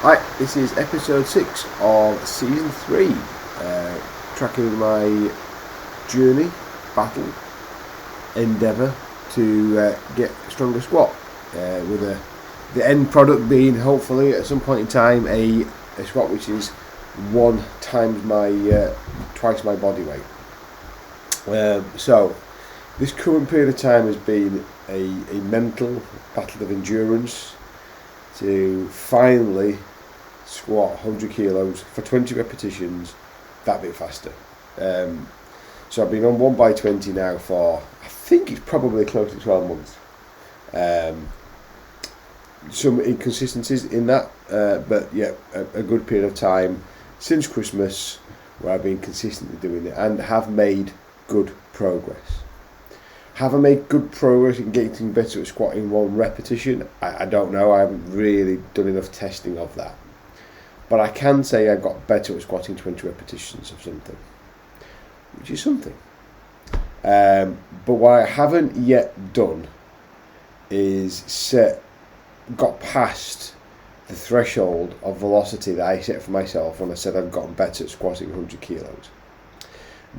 Hi, this is episode 6 of season 3, tracking my journey, battle, endeavour to get stronger squat, with the end product being hopefully at some point in time a squat which is twice my body weight. So this current period of time has been a mental battle of endurance to finally squat 100 kilos for 20 repetitions that bit faster. So I've been on 1x20 now for, I think it's probably close to 12 months. Some inconsistencies in that, but yeah, a good period of time since Christmas where I've been consistently doing it and have made good progress. Have I made good progress in getting better at squatting one repetition? I don't know. I haven't really done enough testing of that. But I can say I got better at squatting 20 repetitions of something, which is something. But what I haven't yet done is got past the threshold of velocity that I set for myself when I said I've gotten better at squatting 100 kilos.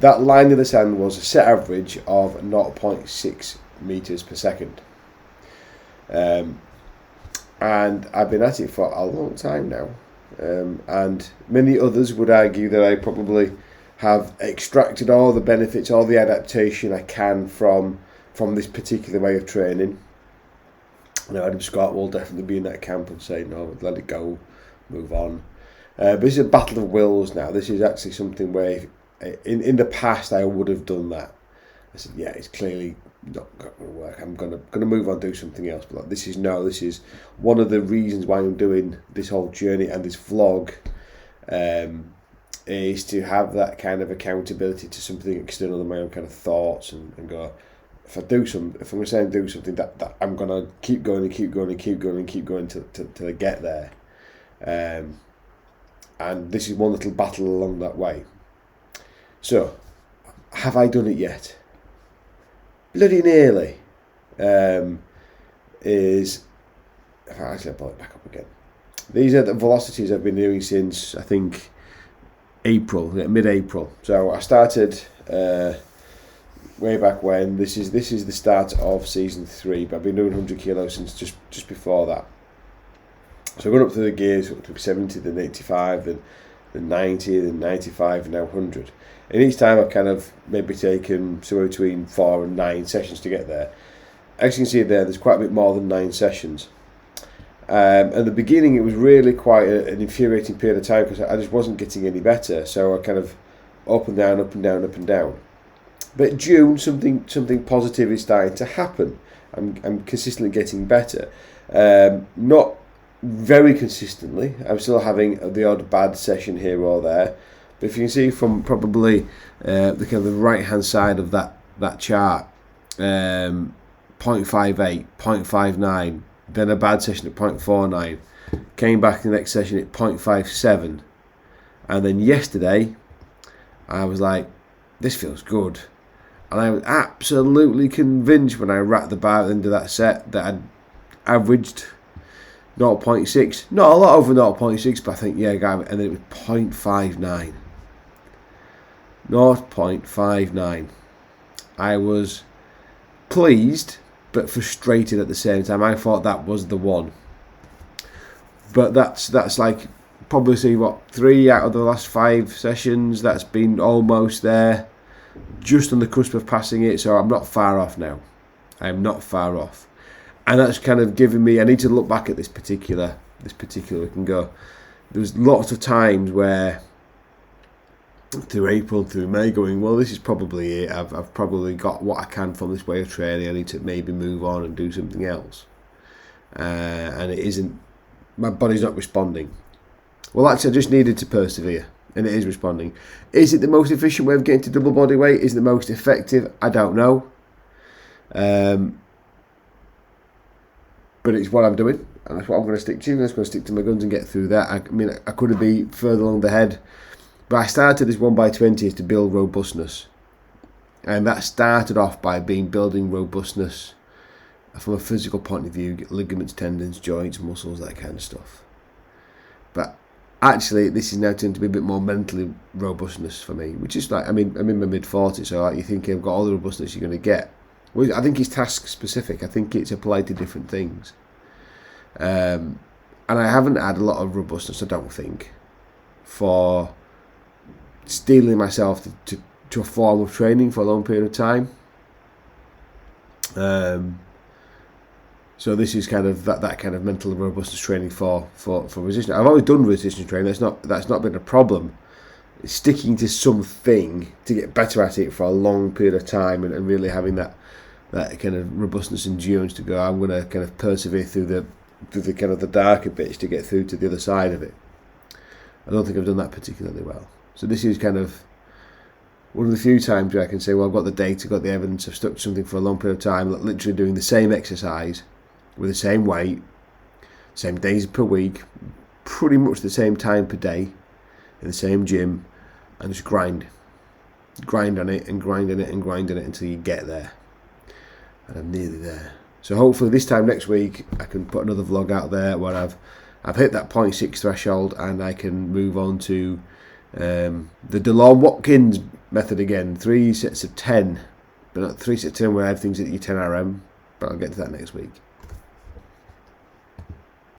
That line in the sand was a set average of 0.6 meters per second. And I've been at it for a long time now. And many others would argue that I probably have extracted all the benefits, all the adaptation I can from this particular way of training. Adam Scott will definitely be in that camp and say, no, let it go, move on. But this is a battle of wills now. This is actually something where in the past I would have done that. I said, yeah, it's clearly not going to work. I'm gonna move on, do something else. But this is one of the reasons why I'm doing this whole journey and this vlog, is to have that kind of accountability to something external than my own kind of thoughts and go, if I'm going to say do something that I'm gonna keep going and keep going and keep going and keep going till I get there. And this is one little battle along that way. So, have I done it yet? Bloody nearly. Actually, I'll pull it back up again. These are the velocities I've been doing since, I think, mid-April. So I started way back when. This is the start of season 3, but I've been doing 100 kilos since just before that. So I've gone up through the gears, up to 70, then 85, then 90, then 95, and now 100. And each time I've kind of maybe taken somewhere between 4 and 9 sessions to get there. As you can see there's quite a bit more than 9 sessions. At the beginning it was really quite an infuriating period of time because I just wasn't getting any better. So I kind of up and down, up and down, up and down. But June, something positive is starting to happen. I'm consistently getting better. Not very consistently. I'm still having the odd bad session here or there. But if you can see from probably the kind of the right hand side of that chart, 0.58, 0.59, then a bad session at 0.49, came back the next session at 0.57, and then yesterday I was like, this feels good. And I was absolutely convinced when I racked the bar at the end of that set that I'd averaged 0.6, not a lot over 0.6, but I think, yeah, and then it was 0.59. 0.59. I was pleased but frustrated at the same time. I thought that was the one. But that's like probably 3 out of the last 5 sessions. That's been almost there. Just on the cusp of passing it, so I'm not far off now. I'm not far off. And that's kind of given me, I need to look back at this particular week and go, there's lots of times where through April, through May, going, well, this is probably it. I've probably got what I can from this way of training. I need to maybe move on and do something else. And it isn't, my body's not responding. Well, actually, I just needed to persevere, and it is responding. Is it the most efficient way of getting to double body weight? Is it the most effective? I don't know. But it's what I'm doing, and that's what I'm going to stick to. I'm just going to stick to my guns and get through that. I mean, I could be further along the head. But I started this 1x20 to build robustness. And that started off by building robustness from a physical point of view, ligaments, tendons, joints, muscles, that kind of stuff. But actually, this is now turned to be a bit more mentally robustness for me, which is like, I'm in my mid-40s, so like, you think I've got all the robustness you're going to get. Well, I think it's task specific. I think it's applied to different things. And I haven't had a lot of robustness, I don't think, for steeling myself to a form of training for a long period of time. So this is kind of that kind of mental robustness training for resistance. I've always done resistance training. That's not been a problem. It's sticking to something to get better at it for a long period of time and really having that kind of robustness, endurance to go. I'm going to kind of persevere through the kind of the darker bits to get through to the other side of it. I don't think I've done that particularly well. So this is kind of one of the few times where I can say, well, I've got the data, got the evidence, I've stuck to something for a long period of time, literally doing the same exercise with the same weight, same days per week, pretty much the same time per day, in the same gym, and just grind on it and grind on it and grind on it until you get there. And I'm nearly there. So hopefully this time next week I can put another vlog out there where I've hit that 0.6 threshold and I can move on to the DeLon Watkins method again. 3 sets of 10, but not 3 sets of 10 where everything's at your 10 RM. But I'll get to that next week.